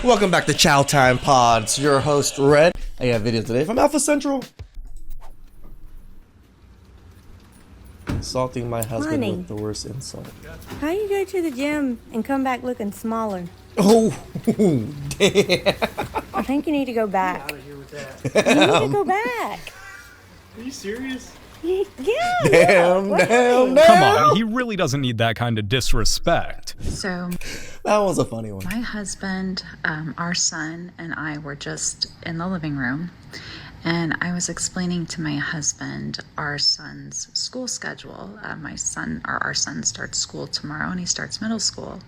Welcome back to Chow Time Pods. Your host, Red. I got videos today from Alpha Central. Insulting my husband Honey. with the worst insult. How you go to the gym and come back looking smaller? Oh, damn. I think you need to go back. Out of here with that. You need to go back. Are you serious? Yeah. Damn, look, damn, really. Come damn. on, he really doesn't need that kind of disrespect. So That was a funny one. my husband, our son, and I were just in the living room, and I was explaining to my husband our son's school schedule. Our son starts school tomorrow, and he starts middle school.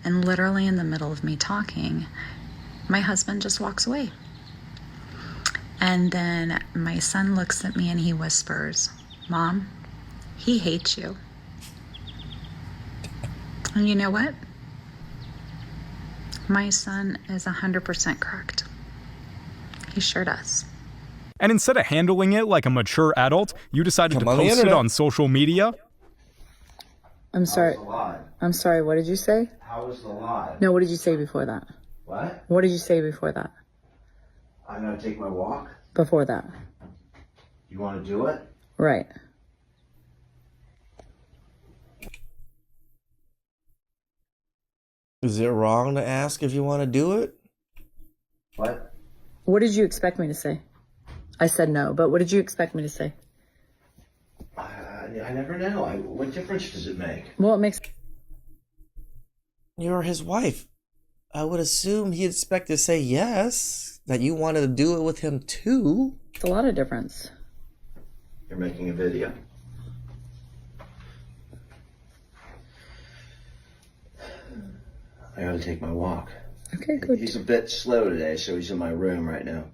And literally in the middle of me talking, my husband just walks away. And then my son looks at me and he whispers, "Mom, he hates you." And you know what? My son is 100% correct. He sure does. And instead of handling it like a mature adult, you decided Come to on the post it internet. on social media? I'm sorry. How was the lie? I'm sorry. What did you say? How was the lie? No, what did you say before that? What? What did you say before that? I'm gonna take my walk. Before that. You want to do it? Right. Is it wrong to ask if you want to do it? What? What did you expect me to say? I said no, but what did you expect me to say? I never know. What difference does it make? Well, it makes... You're his wife. I would assume he'd expect to say yes, that you wanted to do it with him too. It's a lot of difference. You're making a video. I gotta take my walk. Okay, good. He's a bit slow today, so he's in my room right now.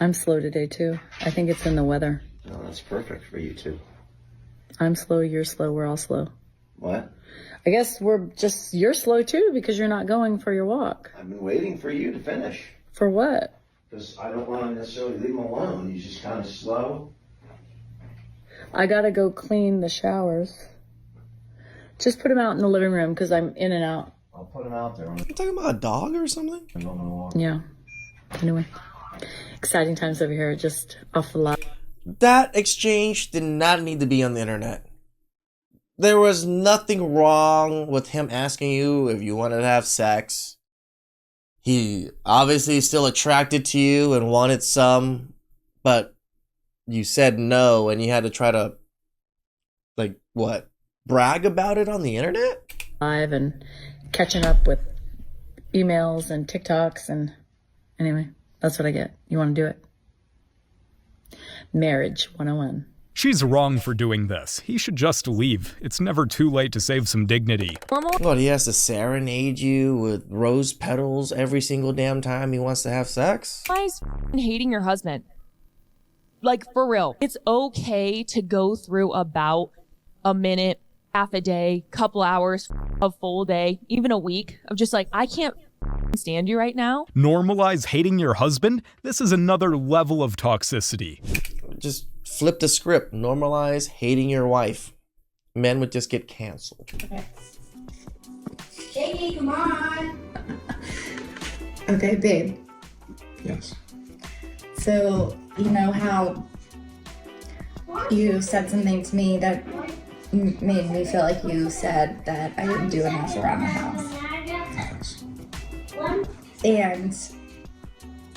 I'm slow today, too. I think it's in the weather. No, that's perfect for you too. I'm slow, you're slow, we're all slow. What? I guess you're slow, too, because you're not going for your walk. I've been waiting for you to finish. For what? Because I don't want to necessarily leave him alone. He's just kind of slow. I gotta go clean the showers. Just put him out in the living room, because I'm in and out. I'll put him out there. You talking about a dog or something? I'm on my walk. Yeah. Anyway. Exciting times over here, just off the lot. That exchange did not need to be on the internet. There was nothing wrong with him asking you if you wanted to have sex. He obviously is still attracted to you and wanted some, but you said no and you had to try to, brag about it on the internet? Live and catching up with emails and TikToks, and anyway, that's what I get. You want to do it? Marriage 101. She's wrong for doing this. He should just leave. It's never too late to save some dignity. What, he has to serenade you with rose petals every single damn time he wants to have sex? Why is hating your husband? Like, for real. It's okay to go through about a minute, half a day, couple hours, a full day, even a week of just like, I can't stand you right now. Normalize hating your husband? This is another level of toxicity. Just flip the script. Normalize hating your wife. Men would just get canceled. Jamie, come on. Okay, babe. Yes. So, you know how you said something to me that made me feel like you said that I didn't do enough around the house. Yes. And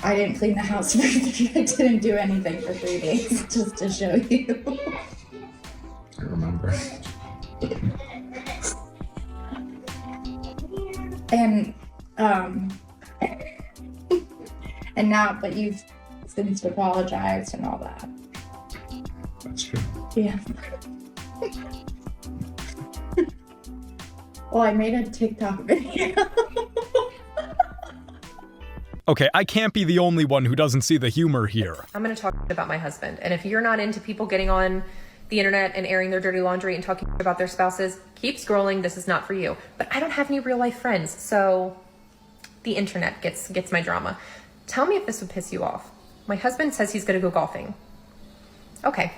I didn't clean the house for 3 I didn't do anything for 3 days just to show you. I remember. And and now, but you've since apologized and all that. That's true. Yeah. Well, I made a TikTok video. Okay, I can't be the only one who doesn't see the humor here. I'm going to talk about my husband. And if you're not into people getting on the internet and airing their dirty laundry and talking about their spouses, keep scrolling. This is not for you. But I don't have any real life friends, so the internet gets my drama. Tell me if this would piss you off. My husband says he's going to go golfing. Okay.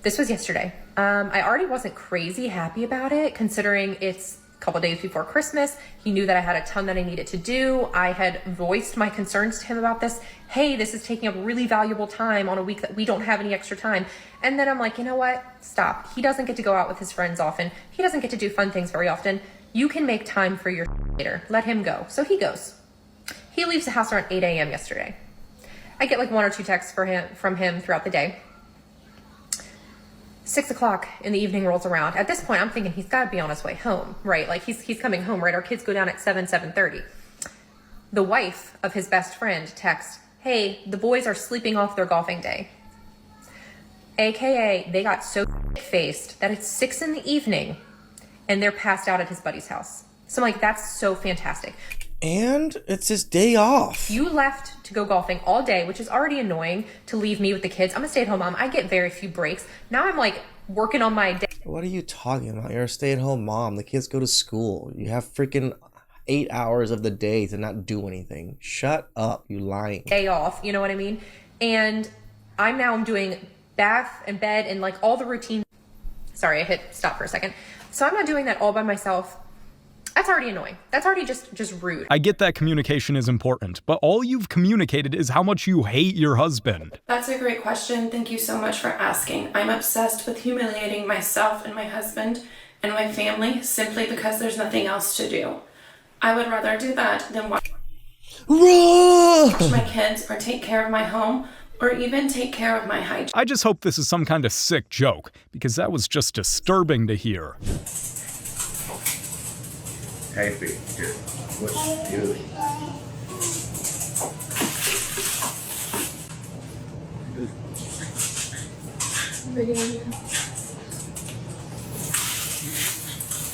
This was yesterday. I already wasn't crazy happy about it, considering it's couple days before Christmas. He knew that I had a ton that I needed to do. I had voiced my concerns to him about this. Hey, this is taking up really valuable time on a week that we don't have any extra time. And then I'm like, you know what? Stop. He doesn't get to go out with his friends often. He doesn't get to do fun things very often. You can make time for your later. Let him go. So he goes. He leaves the house around 8 a.m. yesterday. I get like 1 or 2 texts from him throughout the day. 6 o'clock in the evening rolls around. At this point, I'm thinking he's got to be on his way home, right? Like he's coming home, right? Our kids go down at 7:30. The wife of his best friend texts, hey, the boys are sleeping off their golfing day. AKA, they got so faced that it's 6 in the evening and they're passed out at his buddy's house. So I'm like, that's so fantastic. And it's his day off. You left to go golfing all day, which is already annoying to leave me with the kids. I'm a stay-at-home mom. I get very few breaks. Now I'm like working on my day. What are you talking about? You're a stay-at-home mom. The kids go to school. You have freaking 8 hours of the day to not do anything. Shut up, you lying. Day off, you know what I mean? And I'm doing bath and bed and like all the routine. Sorry, I hit stop for a second. So I'm not doing that all by myself. That's already annoying. That's already just rude. I get that communication is important, but all you've communicated is how much you hate your husband. That's a great question. Thank you so much for asking. I'm obsessed with humiliating myself and my husband and my family simply because there's nothing else to do. I would rather do that than watch my kids or take care of my home or even take care of my hygiene. I just hope this is some kind of sick joke, because that was just disturbing to hear. Hey, here. What's you?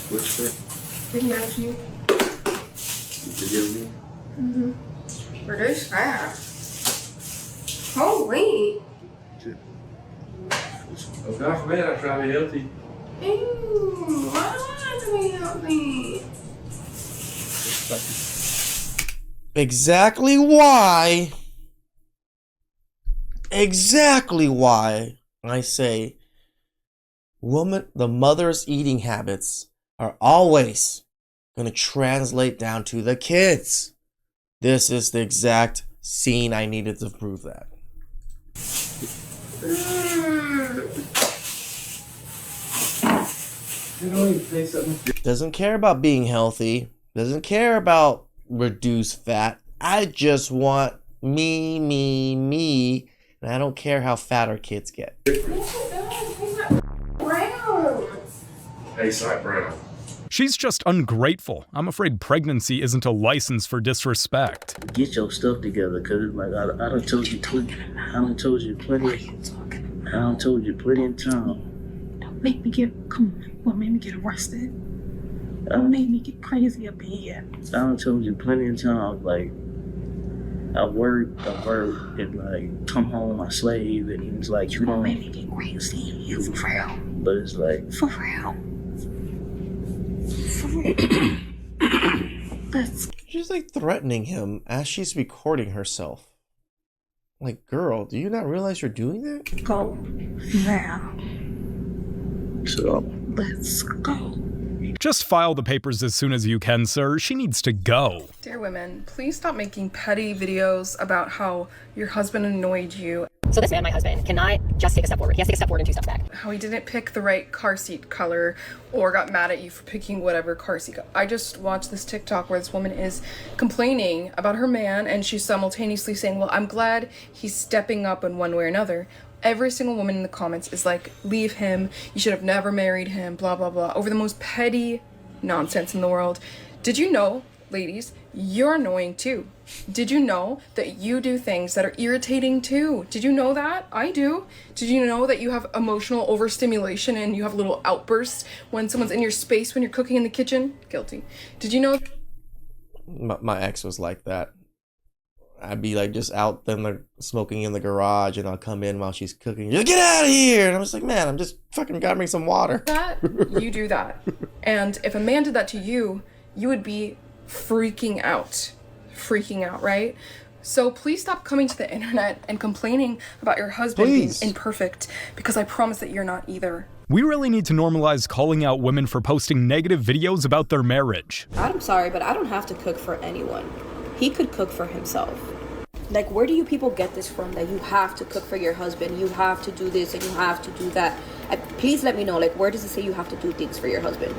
What's that? Video of you. You forgive me? Mm-hmm. Reduce fat. Holy. Oh, God forbid I try to be healthy. Ew, why do I have to be healthy? Exactly why I say the mother's eating habits are always going to translate down to the kids. This is the exact scene I needed to prove that. Doesn't care about being healthy. Doesn't care about reduced fat. I just want me. And I don't care how fat our kids get. Hey, Sight Brown. She's just ungrateful. I'm afraid pregnancy isn't a license for disrespect. Get your stuff together, cause like I done told you plenty of time. Don't make me get what made me get arrested? Don't make me get crazy up in here. I done told you plenty of times, like I work, and like come home, I slave, and it's like you don't make me get crazy. You for real. But it's like for real. She's like threatening him as she's recording herself. Like, girl, do you not realize you're doing that? Go now. So let's go. Just file the papers as soon as you can, sir. She needs to go. Dear women, please stop making petty videos about how your husband annoyed you. So this man, my husband, cannot just take a step forward. He has to take a step forward and 2 steps back. How he didn't pick the right car seat color or got mad at you for picking whatever car seat. I just watched this TikTok where this woman is complaining about her man and she's simultaneously saying, well, I'm glad he's stepping up in one way or another. Every single woman in the comments is like, leave him, you should have never married him, blah, blah, blah, over the most petty nonsense in the world. Did you know, ladies, you're annoying too? Did you know that you do things that are irritating too? Did you know that? I do. Did you know that you have emotional overstimulation and you have little outbursts when someone's in your space when you're cooking in the kitchen? Guilty. Did you know? My ex was like that. I'd be like just out smoking in the garage, and I'll come in while she's cooking. Just get out of here! And I'm just like, man, I'm just fucking gotta bring some water. That you do that, and if a man did that to you, you would be freaking out, right? So please stop coming to the internet and complaining about your husband being imperfect, because I promise that you're not either. We really need to normalize calling out women for posting negative videos about their marriage. I'm sorry, but I don't have to cook for anyone. He could cook for himself. Like, where do you people get this from, that you have to cook for your husband, you have to do this and you have to do that? Please let me know, like, where does it say you have to do things for your husband?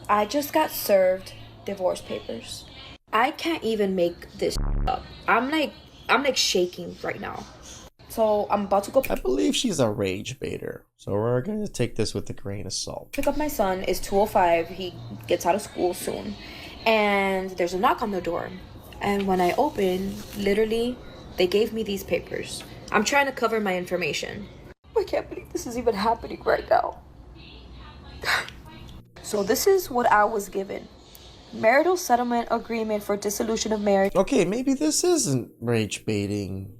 I just got served divorce papers. I can't even make this up. I'm like shaking right now. So I'm about to go. I believe she's a rage baiter. So we're going to take this with a grain of salt. Pick up my son. It's 2:05. He gets out of school soon. And there's a knock on the door. And when I open, literally, they gave me these papers. I'm trying to cover my information. I can't believe this is even happening right now. So this is what I was given. Marital settlement agreement for dissolution of marriage. Okay, maybe this isn't rage baiting.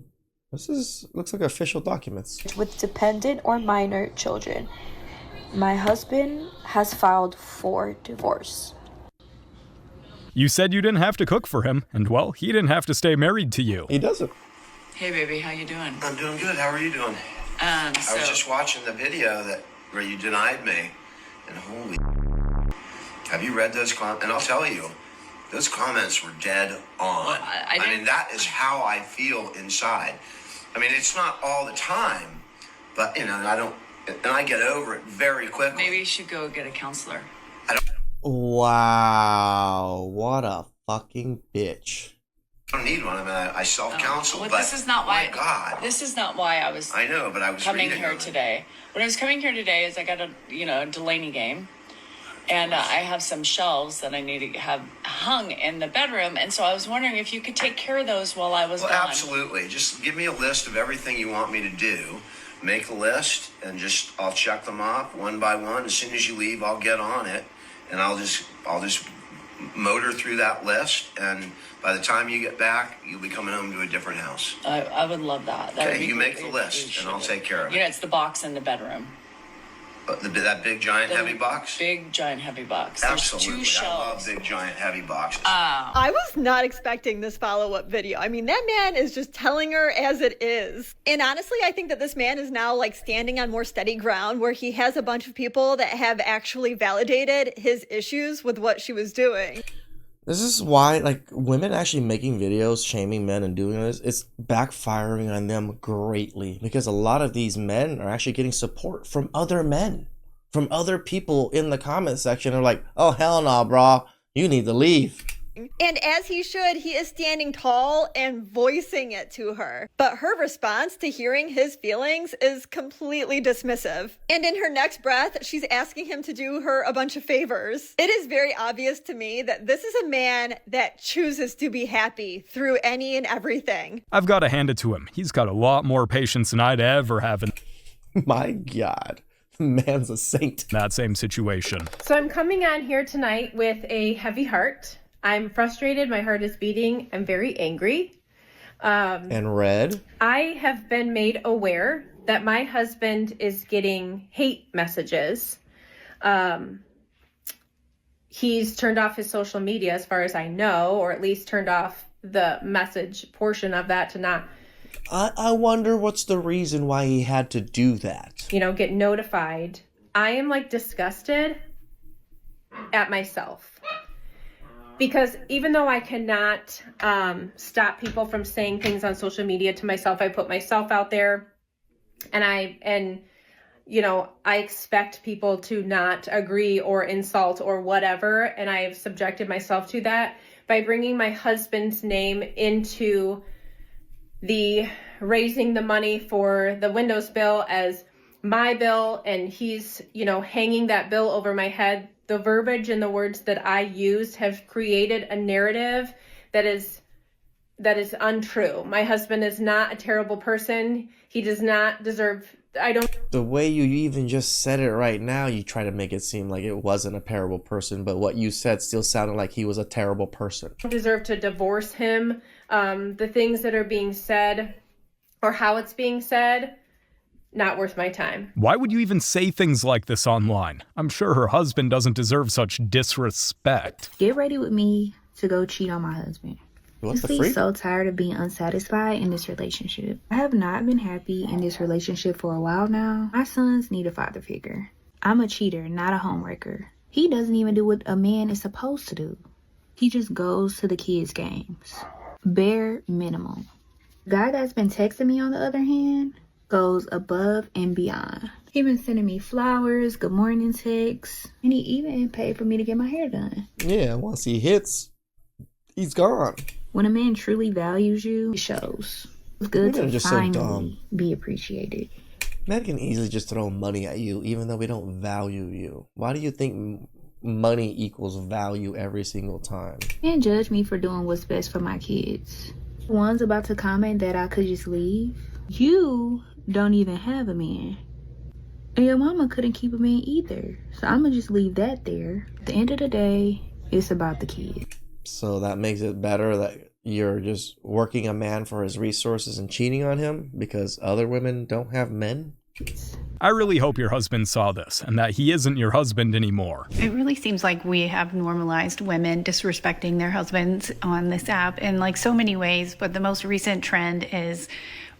Looks like official documents. With dependent or minor children. My husband has filed for divorce. You said you didn't have to cook for him, and well, he didn't have to stay married to you. He doesn't. Hey baby, how you doing? I'm doing good. How are you doing? I was just watching the video where you denied me, and holy, have you read those comments? And I'll tell you, those comments were dead on. Well, I mean, that is how I feel inside. I mean, it's not all the time, but I get over it very quickly. Maybe you should go get a counselor. Wow, what a fucking bitch. I don't need one. I mean, I self-counsel, Well, but this is not why. my God. This is not why I was. I know, but I was coming reading here on it. today. When I was coming here today, is I got a Delaney game, and I have some shelves that I need to have hung in the bedroom, and so I was wondering if you could take care of those while I was Well, gone. absolutely. Just give me a list of everything you want me to do. Make a list, and I'll check them off one by one. As soon as you leave, I'll get on it, and I'll just motor through that list, and by the time you get back, you'll be coming home to a different house. I would love that. That would Okay, be you make the greatly list, and I'll take care of You it. know, it's the box in the bedroom. That big, giant, The heavy box? Big, giant, heavy box. Absolutely. There's 2 I love shelves. big, giant, heavy boxes. I was not expecting this follow-up video. I mean, that man is just telling her as it is. And honestly, I think that this man is now like standing on more steady ground, where he has a bunch of people that have actually validated his issues with what she was doing. This is why, like, women actually making videos shaming men and doing this, it's backfiring on them greatly, because a lot of these men are actually getting support from other men, from other people in the comment section. Are like, oh, hell no, bro, you need to leave. And as he should, he is standing tall and voicing it to her. But her response to hearing his feelings is completely dismissive. And in her next breath, she's asking him to do her a bunch of favors. It is very obvious to me that this is a man that chooses to be happy through any and everything. I've got to hand it to him. He's got a lot more patience than I'd ever have in My God, man's a saint. That same situation. So I'm coming on here tonight with a heavy heart. I'm frustrated. My heart is beating. I'm very angry. And red. I have been made aware that my husband is getting hate messages. He's turned off his social media as far as I know, or at least turned off the message portion of that to not... I wonder what's the reason why he had to do that. Get notified. I am like disgusted at myself. Because even though I cannot stop people from saying things on social media to myself, I put myself out there, and I expect people to not agree or insult or whatever, and I have subjected myself to that by bringing my husband's name into the raising the money for the Windows bill as my bill, and he's, hanging that bill over my head. The verbiage and the words that I use have created a narrative that is untrue. My husband is not a terrible person. He does not deserve... The way you even just said it right now, you try to make it seem like it wasn't a terrible person, but what you said still sounded like he was a terrible person. Deserve to divorce him. The things that are being said or how it's being said, not worth my time. Why would you even say things like this online? I'm sure her husband doesn't deserve such disrespect. Get ready with me to go cheat on my husband. What the I'm freak? so tired of being unsatisfied in this relationship. I have not been happy in this relationship for a while now. My sons need a father figure. I'm a cheater, not a homewrecker. He doesn't even do what a man is supposed to do. He just goes to the kids' games. Bare minimum. Guy that's been texting me, on the other hand, goes above and beyond. He been sending me flowers, good morning texts, and he even paid for me to get my hair done. Yeah, once he hits, he's gone. When a man truly values you, it shows. It's good Women are to just so finally dumb. be appreciated. Men can easily just throw money at you, even though we don't value you. Why do you think money equals value every single time? Can't judge me for doing what's best for my kids. One's about to comment that I could just leave. You don't even have a man. And your mama couldn't keep a man either. So I'ma just leave that there. At the end of the day, it's about the kid. So that makes it better that you're just working a man for his resources and cheating on him because other women don't have men? I really hope your husband saw this and that he isn't your husband anymore. It really seems like we have normalized women disrespecting their husbands on this app in like so many ways, but the most recent trend is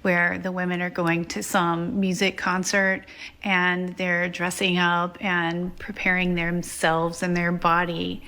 where the women are going to some music concert and they're dressing up and preparing themselves and their body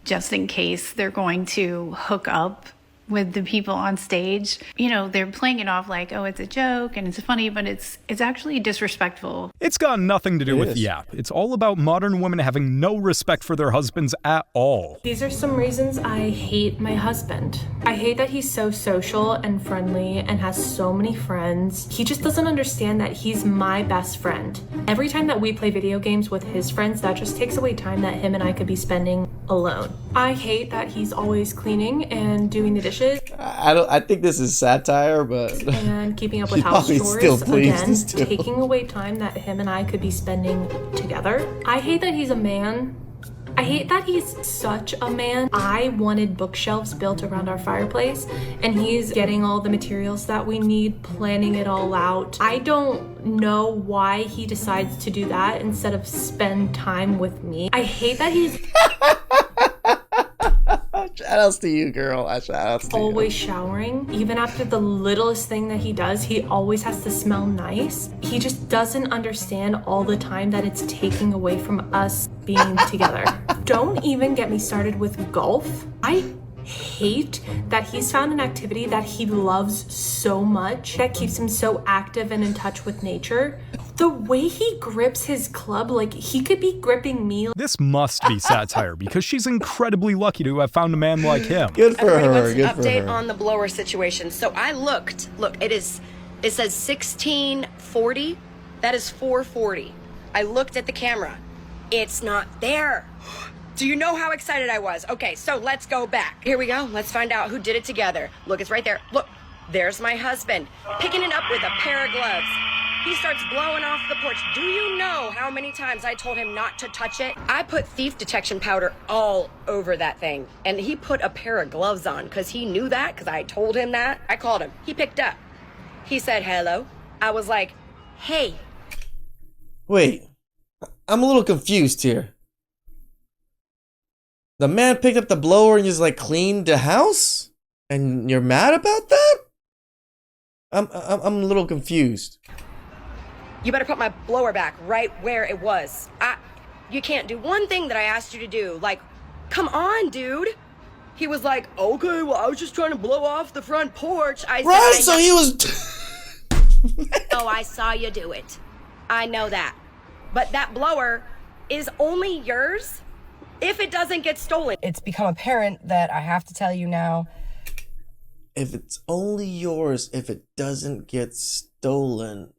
just in case they're going to hook up with the people on stage. You know, they're playing it off like, oh, it's a joke and it's funny, but it's actually disrespectful. It's got nothing to do with the app. It's all about modern women having no respect for their husbands at all. These are some reasons I hate my husband. I hate that he's so social and friendly and has so many friends. He just doesn't understand that he's my best friend. Every time that we play video games with his friends, that just takes away time that him and I could be spending alone. I hate that he's always cleaning and doing the dishes. I think this is satire, but and keeping up with she house probably chores, still believes again, this too. taking away time that him and I could be spending together. I hate that he's a man. I hate that he's such a man. I wanted bookshelves built around our fireplace, and he's getting all the materials that we need, planning it all out. I don't know why he decides to do that instead of spend time with me. I hate that he's Shout outs to you, girl. Shout outs to always showering. Even after the littlest thing that he does, he always has to smell nice. He just doesn't understand all the time that it's taking away from us being together. Don't even get me started with golf. I hate that he's found an activity that he loves so much that keeps him so active and in touch with nature. The way he grips his club, like he could be gripping me. This must be satire because she's incredibly lucky to have found a man like him. Good for Everybody her. wants an Good for update her. on the blower situation. So I looked. Look, it says 1640. That is 440. I looked at the camera. It's not there. Do you know how excited I was? Okay, so let's go back. Here we go. Let's find out who did it together. Look, it's right there. Look, there's my husband picking it up with a pair of gloves. He starts blowing off the porch. Do you know how many times I told him not to touch it? I put thief detection powder all over that thing. And he put a pair of gloves on because he knew that, because I told him that. I called him. He picked up. He said, hello. I was like, hey. Wait, I'm a little confused here. The man picked up the blower and just like cleaned the house? And you're mad about that? I'm a little confused. You better put my blower back right where it was. You can't do one thing that I asked you to do. Like, come on, dude. He was like, okay, well, I was just trying to blow off the front porch. I said, Right, so he was... Oh, I saw you do it. I know that. But that blower is only yours if it doesn't get stolen. It's become apparent that I have to tell you now. If it's only yours if it doesn't get stolen...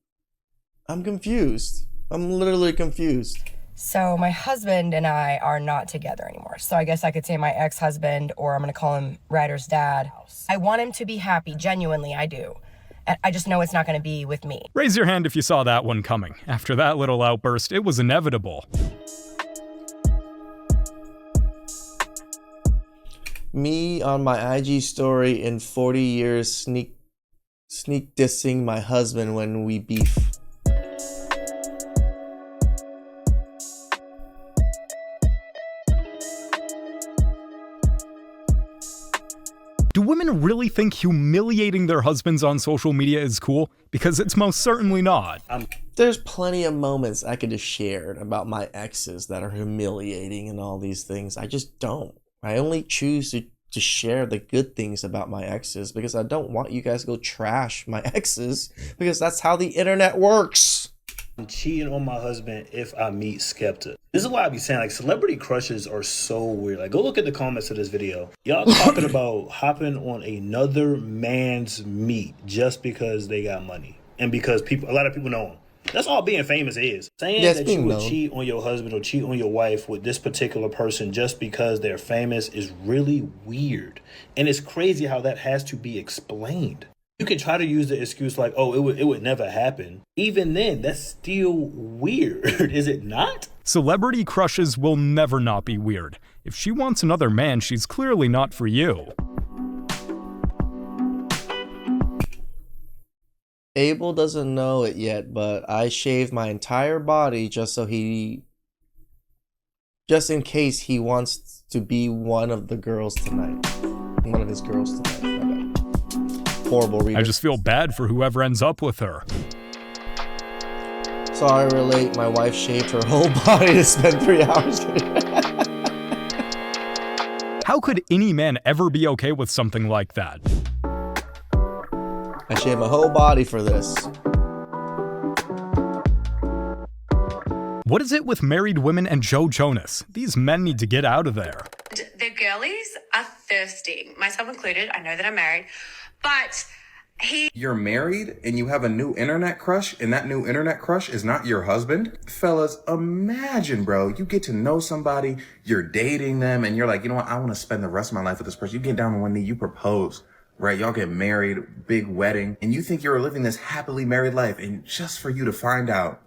I'm confused. I'm literally confused. So my husband and I are not together anymore. So I guess I could say my ex-husband, or I'm going to call him Ryder's dad. I want him to be happy. Genuinely, I do. And I just know it's not going to be with me. Raise your hand if you saw that one coming. After that little outburst, it was inevitable. Me on my IG story in 40 years sneak dissing my husband when we beef. Do women really think humiliating their husbands on social media is cool? Because it's most certainly not. There's plenty of moments I could have shared about my exes that are humiliating and all these things. I just don't. I only choose to share the good things about my exes because I don't want you guys to go trash my exes because that's how the internet works. I'm cheating on my husband if I meet Skepta. This is why I be saying, like, celebrity crushes are so weird. Like, go look at the comments of this video. Y'all talking about hopping on another man's meat just because they got money and because a lot of people know him. That's all being famous is. Saying that you would cheat on your husband or cheat on your wife with this particular person just because they're famous is really weird. And it's crazy how that has to be explained. You can try to use the excuse like, oh, it would never happen. Even then, that's still weird, is it not? Celebrity crushes will never not be weird. If she wants another man, she's clearly not for you. Abel doesn't know it yet, but I shaved my entire body just in case he wants to be one of the girls tonight. One of his girls tonight. Horrible reader. I just feel bad for whoever ends up with her. Sorry, relate. My wife shaved her whole body to spend 3 hours getting How could any man ever be okay with something like that? I shaved my whole body for this. What is it with married women and Joe Jonas? These men need to get out of there. The girlies are thirsty, myself included. I know that I'm married. But you're married and you have a new internet crush and that new internet crush is not your husband? Fellas, imagine, bro, you get to know somebody, you're dating them and you're like, you know what, I want to spend the rest of my life with this person. You get down on one knee, you propose, right? Y'all get married, big wedding, and you think you're living this happily married life and just for you to find out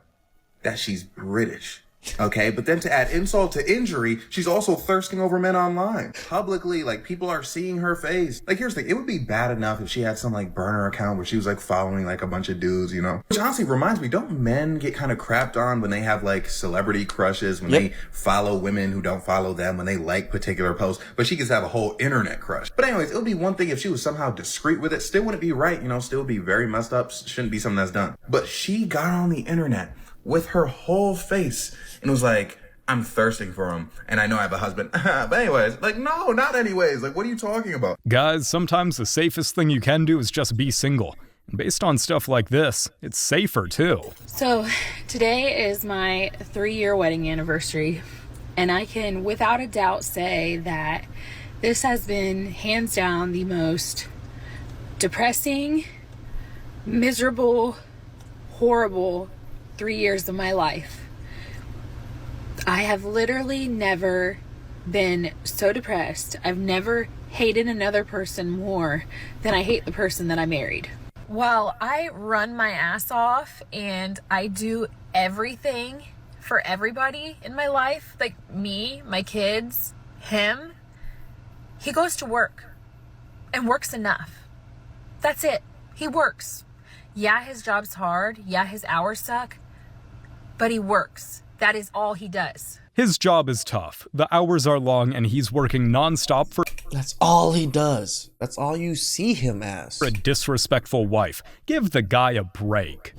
that she's British. Okay, but then to add insult to injury, she's also thirsting over men online. Publicly, like, people are seeing her face. Like, here's the thing, it would be bad enough if she had some, like, burner account where she was, like, following, like, a bunch of dudes, you know? Which honestly reminds me, don't men get kind of crapped on when they have, like, celebrity crushes, when they follow women who don't follow them, when they like particular posts? But she gets to have a whole internet crush. But anyways, it would be one thing if she was somehow discreet with it. Still wouldn't be right, you know? Still be very messed up. Shouldn't be something that's done. But she got on the internet with her whole face and was like, I'm thirsting for him and I know I have a husband. But anyways, like, no, not anyways. Like, what are you talking about? Guys, sometimes the safest thing you can do is just be single. And based on stuff like this, it's safer too. So today is my 3-year wedding anniversary, and I can without a doubt say that this has been hands down the most depressing, miserable, horrible 3 years of my life. I have literally never been so depressed. I've never hated another person more than I hate the person that I married. While I run my ass off and I do everything for everybody in my life, like me, my kids, him, he goes to work and works enough. That's it. He works. Yeah, his job's hard. Yeah, his hours suck. But he works. That is all he does. His job is tough. The hours are long and he's working nonstop for... That's all he does. That's all you see him as. ...a disrespectful wife. Give the guy a break.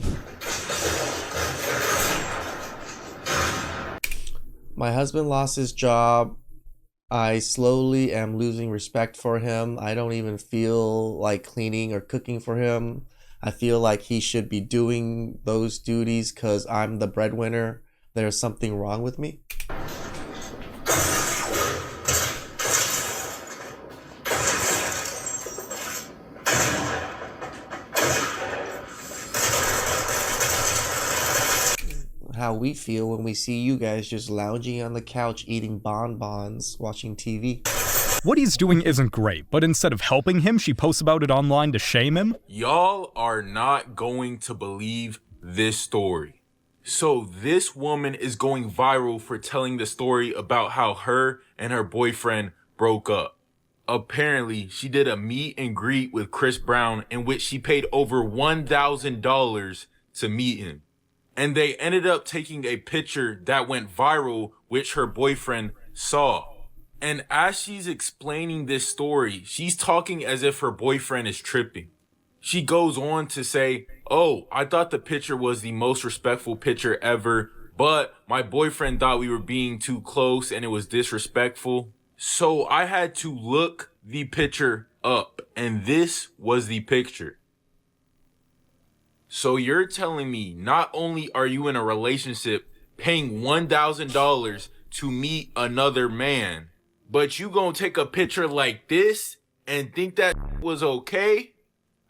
My husband lost his job. I slowly am losing respect for him. I don't even feel like cleaning or cooking for him. I feel like he should be doing those duties because I'm the breadwinner. There's something wrong with me. How we feel when we see you guys just lounging on the couch eating bonbons, watching TV. What he's doing isn't great, but instead of helping him, she posts about it online to shame him. Y'all are not going to believe this story. So this woman is going viral for telling the story about how her and her boyfriend broke up. Apparently, she did a meet and greet with Chris Brown in which she paid over $1,000 to meet him. And they ended up taking a picture that went viral, which her boyfriend saw. And as she's explaining this story, she's talking as if her boyfriend is tripping. She goes on to say, "Oh, I thought the picture was the most respectful picture ever, but my boyfriend thought we were being too close and it was disrespectful. So I had to look the picture up, and this was the picture." So you're telling me not only are you in a relationship paying $1,000 to meet another man, but you gonna take a picture like this and think that was okay?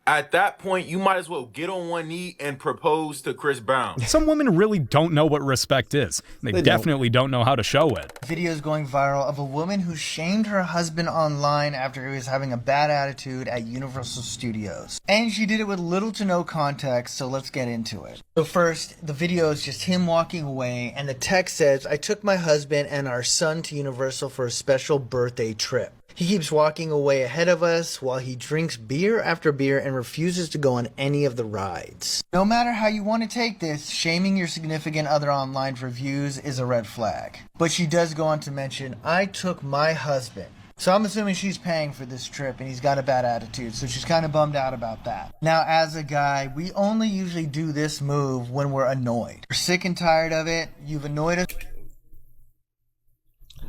At that point, you might as well get on one knee and propose to Chris Brown. Some women really don't know what respect is. They definitely don't know how to show it. Videos going viral of a woman who shamed her husband online after he was having a bad attitude at Universal Studios. And she did it with little to no context, so let's get into it. So first, the video is just him walking away, and the text says, "I took my husband and our son to Universal for a special birthday trip. He keeps walking away ahead of us while he drinks beer after beer and refuses to go on any of the rides." No matter how you want to take this, shaming your significant other online for views is a red flag. But she does go on to mention, "I took my husband." So I'm assuming she's paying for this trip and he's got a bad attitude, so she's kind of bummed out about that. Now, as a guy, we only usually do this move when we're annoyed. We're sick and tired of it. You've annoyed us.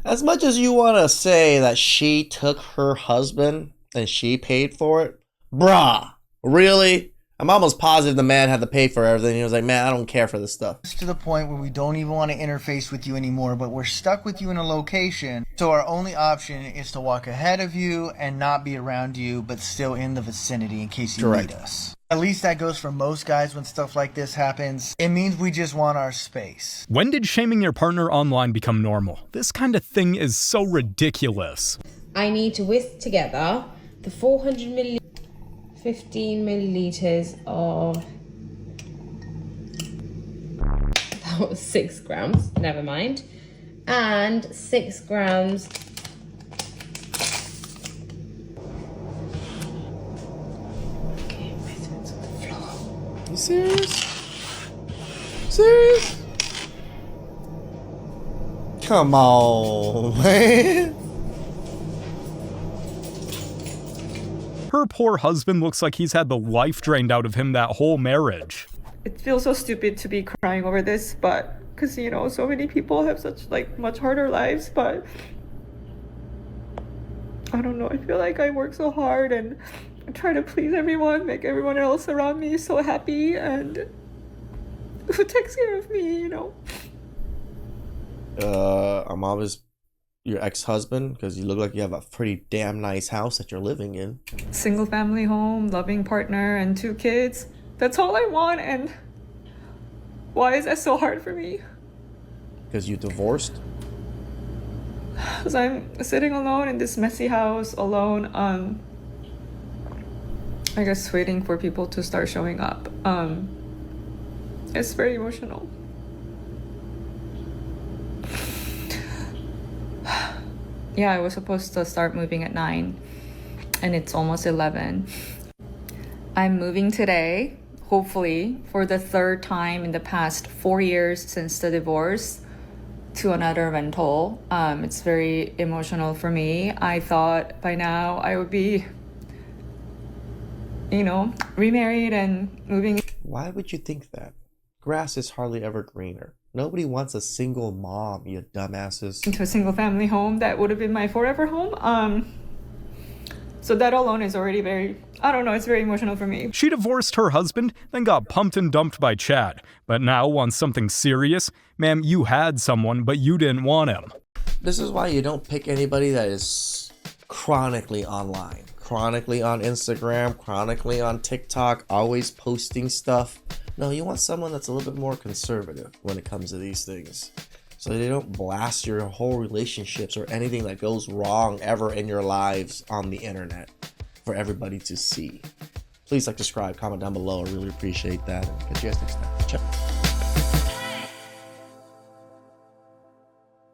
As much as you want to say that she took her husband and she paid for it, bruh, really? I'm almost positive the man had to pay for everything. He was like, "Man, I don't care for this stuff." It's to the point where we don't even want to interface with you anymore, but we're stuck with you in a location, so our only option is to walk ahead of you and not be around you, but still in the vicinity in case you need us. At least that goes for most guys when stuff like this happens. It means we just want our space. When did shaming your partner online become normal? This kind of thing is so ridiculous. I need to whisk together the 400 milliliters, 15 milliliters of, that was 6 grams, never mind, and 6 grams You serious? Serious? Come on, man. Her poor husband looks like he's had the life drained out of him that whole marriage. It feels so stupid to be crying over this, but because, you know, so many people have such much harder lives, but I don't know, I feel like I work so hard and I try to please everyone, make everyone else around me so happy, and who takes care of me, you know? I'm obvious your ex-husband, because you look like you have a pretty damn nice house that you're living in. Single family home, loving partner, and 2 kids. That's all I want, and why is that so hard for me? Because you divorced? Because I'm sitting alone in this messy house, alone, I guess waiting for people to start showing up. It's very emotional. Yeah, I was supposed to start moving at 9 and it's almost 11. I'm moving today, hopefully, for the 3rd time in the past 4 years since the divorce, to another rental. It's very emotional for me. I thought by now I would be, you know, remarried and moving. Why would you think that? Grass is hardly ever greener. Nobody wants a single mom, you dumbasses. Into a single family home that would have been my forever home. So that alone is already very, I don't know, it's very emotional for me. She divorced her husband, then got pumped and dumped by Chad. But now wants something serious? Ma'am, you had someone, but you didn't want him. This is why you don't pick anybody that is chronically online. Chronically on Instagram, chronically on TikTok, always posting stuff. No, you want someone that's a little bit more conservative when it comes to these things. So they don't blast your whole relationships or anything that goes wrong ever in your lives on the internet for everybody to see. Please like, subscribe, comment down below. I really appreciate that. And catch you guys next time. Ciao.